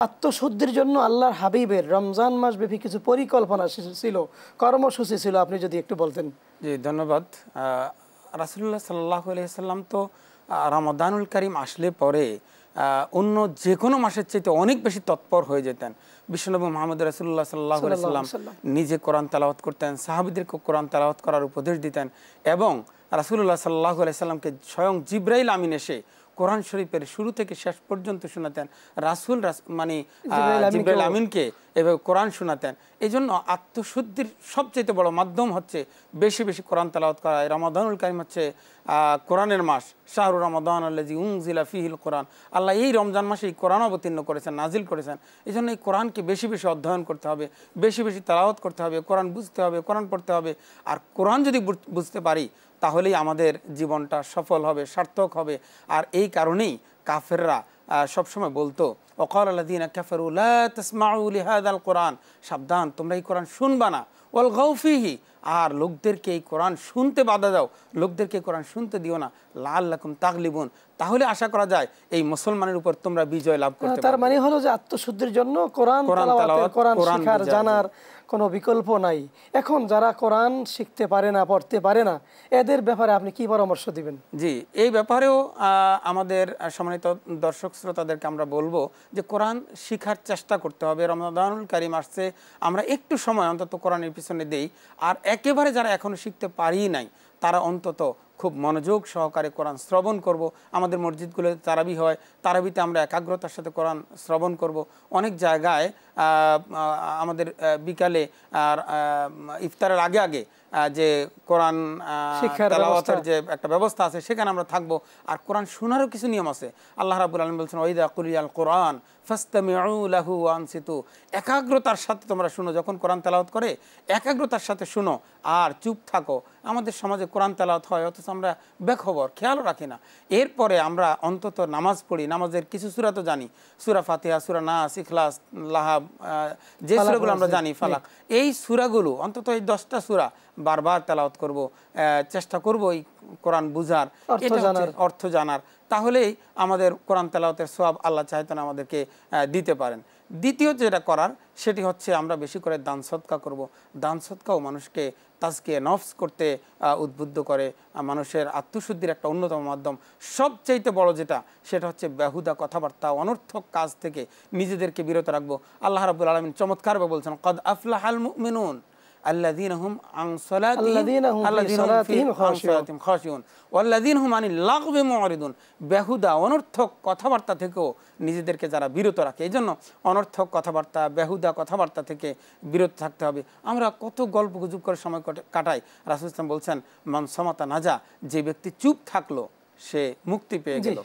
আত্মশুদ্ধির জন্য আল্লাহর হাবিবের রমজান মাসব্যাপী কিছু পরিকল্পনা ছিল, কর্মসূচি ছিল, আপনি যদি একটু বলতেন। জি, ধন্যবাদ। রাসূলুল্লাহ সাল্লাল্লাহু আলাইহি সাল্লাম তো রমাদানুল কারীম আসলে পরে অন্য যে কোনো মাসের চাইতে অনেক বেশি তৎপর হয়ে যেতেন। বিশ্বনবী মুহাম্মদ রাসূলুল্লাহ সাল্লাল্লাহু আলাইহি সাল্লাম নিজে কোরআন তেলাওয়াত করতেন, সাহাবীদেরকে কোরআন তেলাওয়াত করার উপদেশ দিতেন এবং রাসূলুল্লাহ সাল্লাল্লাহু আলাইহি সাল্লামকে স্বয়ং জিবরাইল আমিন এসে কোরআন শরীফের শুরু থেকে শেষ পর্যন্ত শোনাতেন। রাসূল মানে জিবরাইল আমিনকে এভাবে কোরআন শোনাতেন। এই জন্য আত্মশুদ্ধির সবচেয়ে বড় মাধ্যম হচ্ছে বেশি বেশি কোরআন তেলাওয়াত করা। রমাদানুল কারীম হচ্ছে কোরআনের মাস, শাহরু রমাদান আল্লাযী উনজিলা ফীহিল কোরআন। আল্লাহ এই রমজান মাসে এই কোরআন অবতীর্ণ করেছেন, নাজিল করেছেন। এই জন্য এই কোরআনকে বেশি বেশি অধ্যয়ন করতে হবে, বেশি বেশি তেলাওয়াত করতে হবে, কোরআন বুঝতে হবে, কোরআন পড়তে হবে। আর কোরআন যদি বুঝতে পারি তাহলেই আমাদের জীবনটা সফল হবে, সার্থক হবে। আর এই কারণেই কাফেররা সবসময় বলতো ওয়াকাল আল্লাযীনা কাফারু লা তাসমাউ লিহাযাল কোরআন, সাবধান তোমরা এই কোরআন শুনবা না, ওয়ালগাউ ফীহি, আর লোকদেরকে এই কোরআন শুনতে বাধা দাও, লোকদেরকে কোরআন শুনতে দিও না, লাআল্লাকুম তাগলিবুন, তাহলে আশা করা যায় এই মুসলমানের উপর তোমরা বিজয় লাভ করতে পারবে। তার মানে হলো যে আত্মশুদ্ধির জন্য কোরআন তেলাওয়াত, কোরআন শিখার, জানার কোনো বিকল্প নাই। এখন যারা কোরআন শিখতে পারে না, পড়তে পারে না, এদের ব্যাপারে আপনি কি পরামর্শ দিবেন? জি, এই ব্যাপারেও আমাদের সম্মানিত দর্শক শ্রোতাদেরকে আমরা বলবো যে কোরআন শিখার চেষ্টা করতে হবে। রমাদানুল কারীম আসছে, আমরা একটু সময় অন্তত কোরআনের পিছনে দেই। আর একেবারে যারা এখনো শিখতে পারি নাই তারা অন্তত খুব মনোযোগ সহকারে কোরআন শ্রবণ করব। আমাদের মসজিদগুলোতে তারাবি হয়, তারাবিতে আমরা একাগ্রতার সাথে কোরআন শ্রবণ করব। অনেক জায়গায় আমাদের বিকালে আর ইফতারের আগে আগে যে কোরআন তেলাওয়াতের যে একটা ব্যবস্থা আছে সেখানে আমরা থাকবো। আর কোরআন শোনারও কিছু নিয়ম আছে। আল্লাহ রাব্বুল আলামিন বলছেন ওয়াইদা কুরিয়াল কোরআন ফাসতামিউ লাহু ওয়া আনসিতু, একাগ্রতার সাথে তোমরা শুনো। যখন কোরআন তেলাওয়াত করে একাগ্রতার সাথে শুনো আর চুপ থাকো। আমাদের সমাজে কোরআন তেলাওয়াত হয় অথচ আমরা বেখবর, খেয়ালও রাখি না। এরপরে আমরা অন্তত নামাজ পড়ি, নামাজের কিছু সূরা তো জানি, সূরা ফাতিহা, সূরা নাস, ইখলাস, লাহাব, যে সূরাগুলো আমরা জানি, ফালাক, এই সূরাগুলো অন্তত এই 10টা সূরা বারবার তেলাওয়াত করব, চেষ্টা করব এই কোরআন বুঝার, অর্থ জানার। তাহলেই আমাদের কোরআন তেলাওয়াতের সওয়াব আল্লাহ চাইতেন আমাদেরকে দিতে পারেন। দ্বিতীয় যেটা করার সেটি হচ্ছে আমরা বেশি করে দান সদকা করব। দান সদকাও মানুষকে তাজকিয়ে নফস করতে উদ্বুদ্ধ করে, মানুষের আত্মশুদ্ধির একটা অন্যতম মাধ্যম। সবচাইতে বড় যেটা সেটা হচ্ছে বেহুদা কথাবার্তা, অনর্থক কাজ থেকে নিজেদেরকে বিরত রাখবো। আল্লাহ রাব্বুল আলামিন চমৎকারভাবে বলছেন কদ আফলাহাল মুমিনুন আল্লাযীনা হুম আন সালাতিহিম খাশিউন ওয়াল্লাযীনা হুম আনিল লাগবি মুরিদুন। বেহুদা অনর্থক কথাবার্তা থেকেও নিজেদেরকে যারা বিরত রাখে, এই জন্য অনর্থক কথাবার্তা, বেহুদা কথাবার্তা থেকে বিরত থাকতে হবে। আমরা কত গল্প গুজব করে সময় কাটাই। রাসূল সাল্লাল্লাহু আলাইহি ওয়াসাল্লাম বলছেন মান সামাতা নাজা, যে ব্যক্তি চুপ থাকলো সে মুক্তি পেয়ে গেল।